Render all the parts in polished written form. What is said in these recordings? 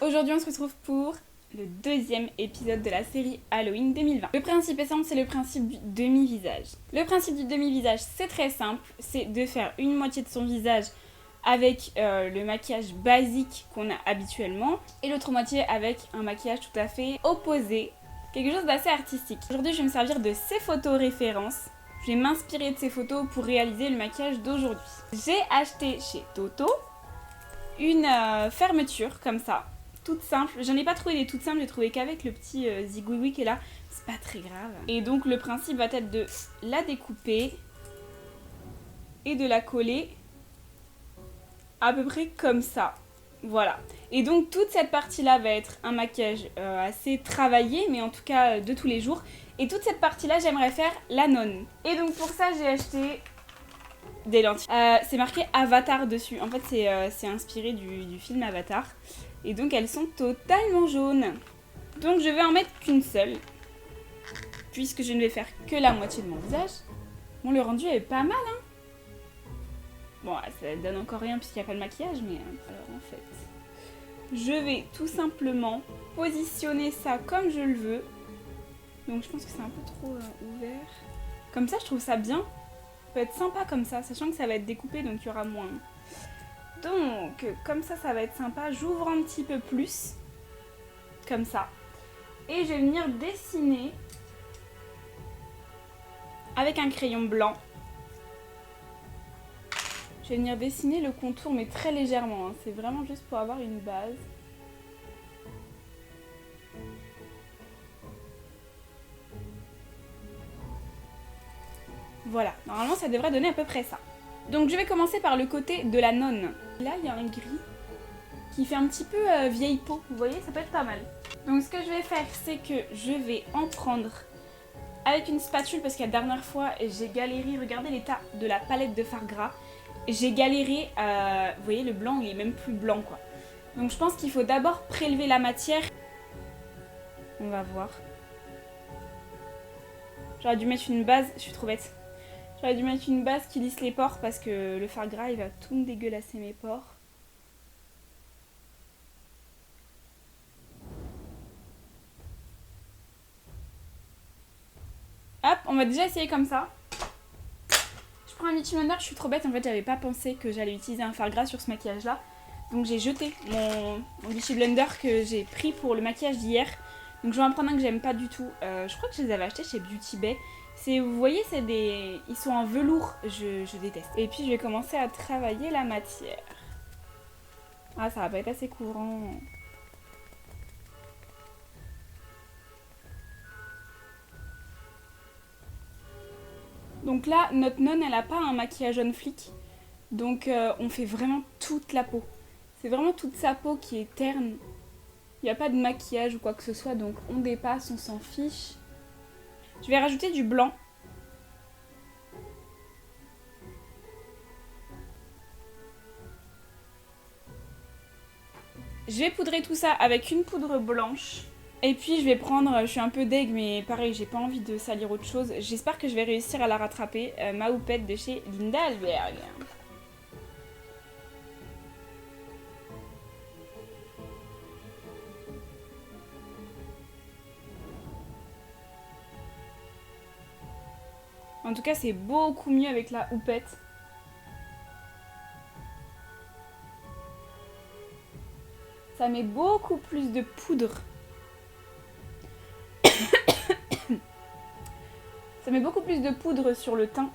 Aujourd'hui on se retrouve pour le deuxième épisode de la série Halloween 2020. Le principe est simple, c'est le principe du demi-visage. Le principe du demi-visage, c'est très simple, c'est de faire une moitié de son visage avec le maquillage basique qu'on a habituellement et l'autre moitié avec un maquillage tout à fait opposé, quelque chose d'assez artistique. Aujourd'hui je vais me servir de ces photos références. Je vais m'inspirer de ces photos pour réaliser le maquillage d'aujourd'hui. J'ai acheté chez Toto une fermeture comme ça, toute simple. J'en ai pas trouvé des toutes simples, j'ai trouvé qu'avec le petit zigouigoui qui est là, c'est pas très grave. Et donc le principe va être de la découper et de la coller à peu près comme ça. Voilà. Et donc toute cette partie-là va être un maquillage assez travaillé, mais en tout cas de tous les jours. Et toute cette partie-là, j'aimerais faire la nonne. Et donc pour ça, j'ai acheté des lentilles. C'est marqué Avatar dessus. En fait, c'est inspiré du film Avatar. Et donc elles sont totalement jaunes. Donc je vais en mettre qu'une seule, puisque je ne vais faire que la moitié de mon visage. Bon, le rendu est pas mal, hein. Bon, ça donne encore rien puisqu'il n'y a pas de maquillage, mais alors en fait, je vais tout simplement positionner ça comme je le veux. Donc je pense que c'est un peu trop ouvert. Comme ça, je trouve ça bien. Ça peut être sympa comme ça, sachant que ça va être découpé, donc il y aura moins. Donc, comme ça va être sympa. J'ouvre un petit peu plus, comme ça. Et je vais venir dessiner avec un crayon blanc. Je vais venir dessiner le contour, mais très légèrement, hein. C'est vraiment juste pour avoir une base. Voilà, normalement ça devrait donner à peu près ça. Donc je vais commencer par le côté de la nonne. Là il y a un gris qui fait un petit peu vieille peau, vous voyez, ça peut être pas mal. Donc ce que je vais faire, c'est que je vais en prendre avec une spatule, parce que la dernière fois j'ai galéré, regardez l'état de la palette de fard gras. J'ai galéré, vous voyez le blanc il est même plus blanc quoi. Donc je pense qu'il faut d'abord prélever la matière. On va voir. J'aurais dû mettre une base, je suis trop bête. J'aurais dû mettre une base qui lisse les pores parce que le fard gras il va tout me dégueulasser mes pores. Hop, on va déjà essayer comme ça. Je prends un Beauty Blender, je suis trop bête, en fait j'avais pas pensé que j'allais utiliser un fard gras sur ce maquillage là. Donc j'ai jeté mon Beauty Blender que j'ai pris pour le maquillage d'hier. Donc je vais en prendre un que j'aime pas du tout. Je crois que je les avais achetés chez Beauty Bay. Vous voyez, c'est des... Ils sont en velours, je déteste. Et puis je vais commencer à travailler la matière. Ah, ça va pas être assez courant. Donc là, notre nonne, elle a pas un maquillage jaune flic. Donc on fait vraiment toute la peau. C'est vraiment toute sa peau qui est terne. Il n'y a pas de maquillage ou quoi que ce soit, donc on dépasse, on s'en fiche. Je vais rajouter du blanc. Je vais poudrer tout ça avec une poudre blanche. Et puis je vais prendre, je suis un peu deg, mais pareil, j'ai pas envie de salir autre chose. J'espère que je vais réussir à la rattraper. Ma houppette de chez Linda Alberg. En tout cas, c'est beaucoup mieux avec la houppette. Ça met beaucoup plus de poudre. Ça met beaucoup plus de poudre sur le teint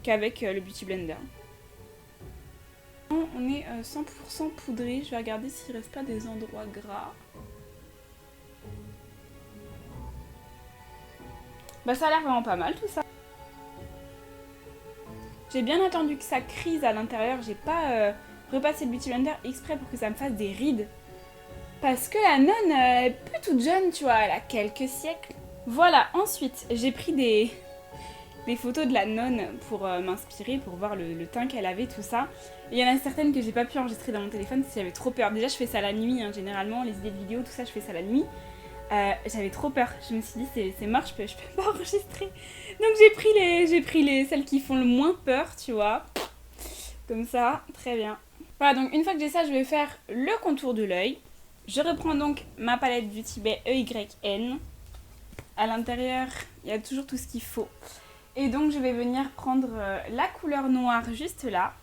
qu'avec le Beauty Blender. On est 100% poudré. Je vais regarder s'il reste pas des endroits gras. Bah ça a l'air vraiment pas mal tout ça. J'ai bien attendu que ça crise à l'intérieur. J'ai pas repassé le Beauty Blender exprès pour que ça me fasse des rides. Parce que la nonne est plus toute jeune, tu vois, elle a quelques siècles. Voilà, ensuite j'ai pris des photos de la nonne pour m'inspirer, pour voir le teint qu'elle avait, tout ça. Et il y en a certaines que j'ai pas pu enregistrer dans mon téléphone parce que j'avais trop peur. Déjà je fais ça la nuit, hein, généralement, les idées de vidéos, tout ça je fais ça la nuit. J'avais trop peur, je me suis dit c'est mort, je peux pas enregistrer. Donc j'ai pris celles qui font le moins peur, tu vois. Comme ça, très bien. Voilà, donc une fois que j'ai ça, je vais faire le contour de l'œil. Je reprends donc ma palette Beauty Bay EYN. À l'intérieur, il y a toujours tout ce qu'il faut. Et donc je vais venir prendre la couleur noire juste là.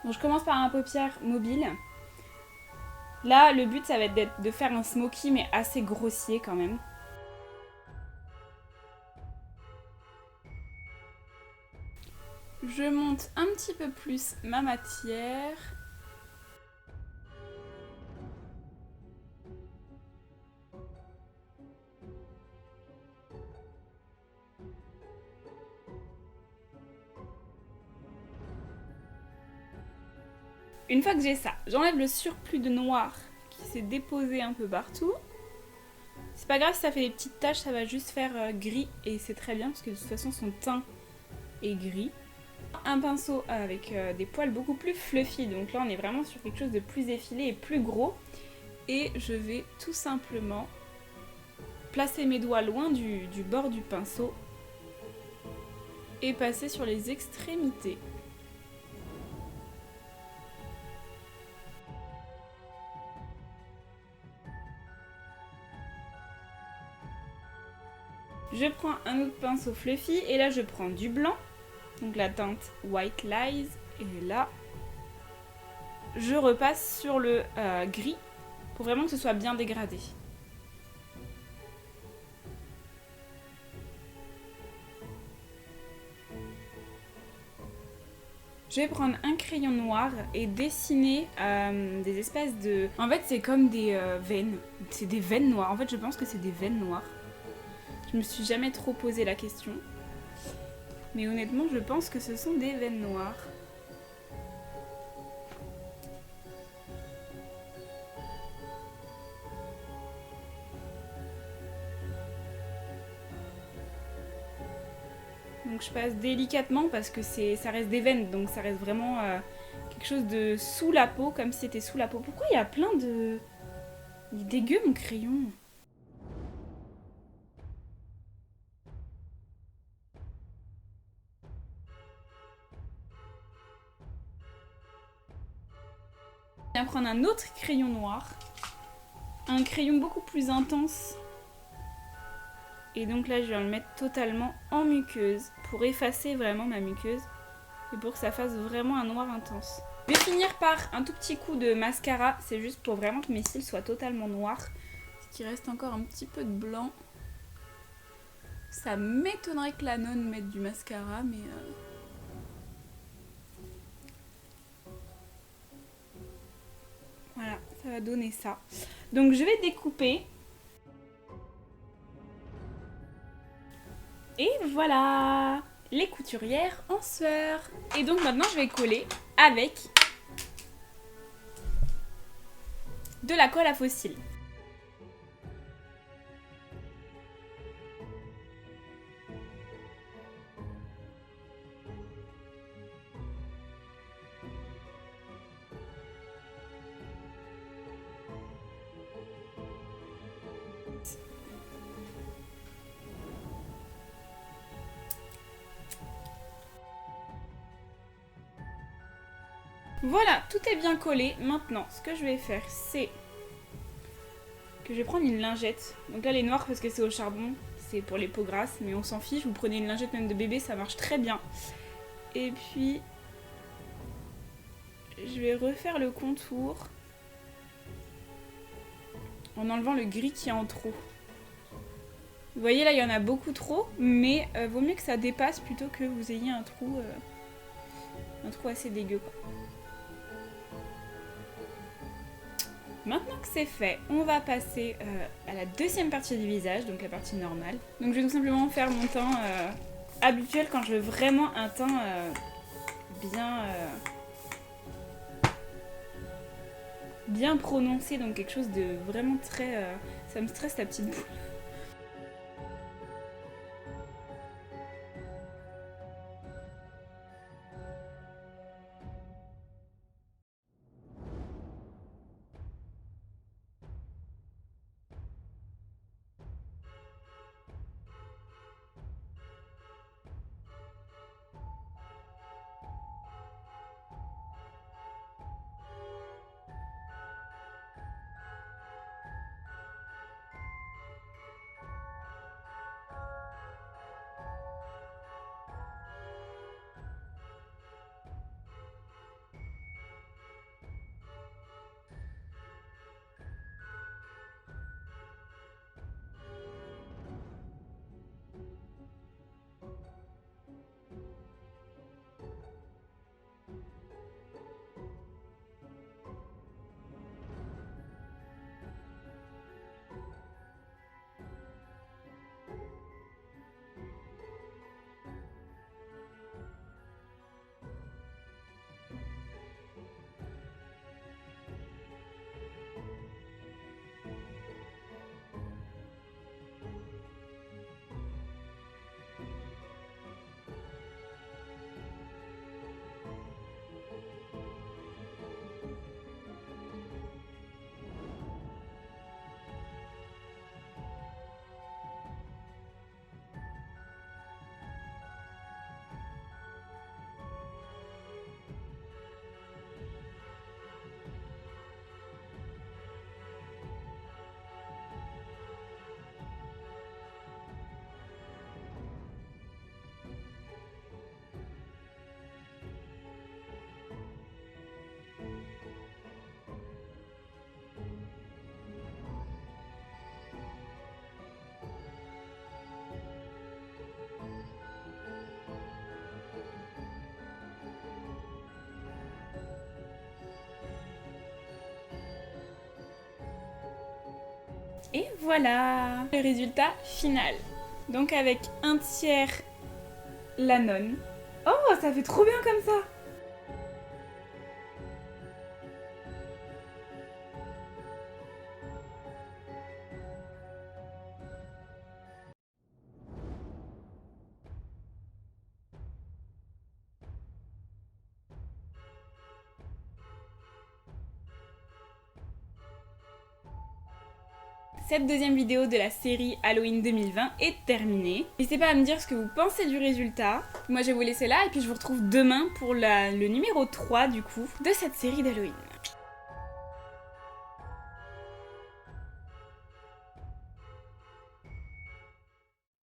Donc je commence par un paupière mobile. Là, le but, ça va être de faire un smoky, mais assez grossier quand même. Je monte un petit peu plus ma matière. Une fois que j'ai ça, j'enlève le surplus de noir qui s'est déposé un peu partout. C'est pas grave si ça fait des petites taches, ça va juste faire gris et c'est très bien parce que de toute façon son teint est gris. Un pinceau avec des poils beaucoup plus fluffy, donc là on est vraiment sur quelque chose de plus effilé et plus gros. Et je vais tout simplement placer mes doigts loin du bord du pinceau et passer sur les extrémités. Je prends un autre pinceau fluffy et là je prends du blanc, donc la teinte White Lies, et là je repasse sur le gris pour vraiment que ce soit bien dégradé. Je vais prendre un crayon noir et dessiner des espèces de... En fait c'est comme des veines, c'est des veines noires, en fait je pense que c'est des veines noires. Je me suis jamais trop posé la question. Mais honnêtement, je pense que ce sont des veines noires. Donc je passe délicatement parce que ça reste des veines, donc ça reste vraiment quelque chose de sous la peau, comme si c'était sous la peau. Pourquoi il y a plein de... Il est dégueu mon crayon. Je vais prendre un autre crayon noir. Un crayon beaucoup plus intense. Et donc là, je vais le mettre totalement en muqueuse pour effacer vraiment ma muqueuse et pour que ça fasse vraiment un noir intense. Je vais finir par un tout petit coup de mascara, c'est juste pour vraiment que mes cils soient totalement noirs. Ce qui reste encore un petit peu de blanc. Ça m'étonnerait que la nonne mette du mascara, mais... Voilà, ça va donner ça. Donc je vais découper. Et voilà, les couturières en sueur. Et donc maintenant je vais coller avec de la colle à faux cils. Voilà, tout est bien collé. Maintenant, ce que je vais faire, c'est que je vais prendre une lingette. Donc là, elle est noire parce que c'est au charbon. C'est pour les peaux grasses, mais on s'en fiche. Vous prenez une lingette même de bébé, ça marche très bien. Et puis, je vais refaire le contour en enlevant le gris qui est en trop. Vous voyez, là, il y en a beaucoup trop, mais vaut mieux que ça dépasse plutôt que vous ayez un trou assez dégueu, quoi. Maintenant que c'est fait, on va passer à la deuxième partie du visage, donc la partie normale. Donc je vais tout simplement faire mon teint habituel quand je veux vraiment un teint bien prononcé, donc quelque chose de vraiment très... ça me stresse la petite boule. Et voilà le résultat final. Donc avec un tiers la nonne. Oh, ça fait trop bien comme ça! Cette deuxième vidéo de la série Halloween 2020 est terminée. N'hésitez pas à me dire ce que vous pensez du résultat. Moi je vais vous laisser là et puis je vous retrouve demain pour le numéro 3 du coup de cette série d'Halloween.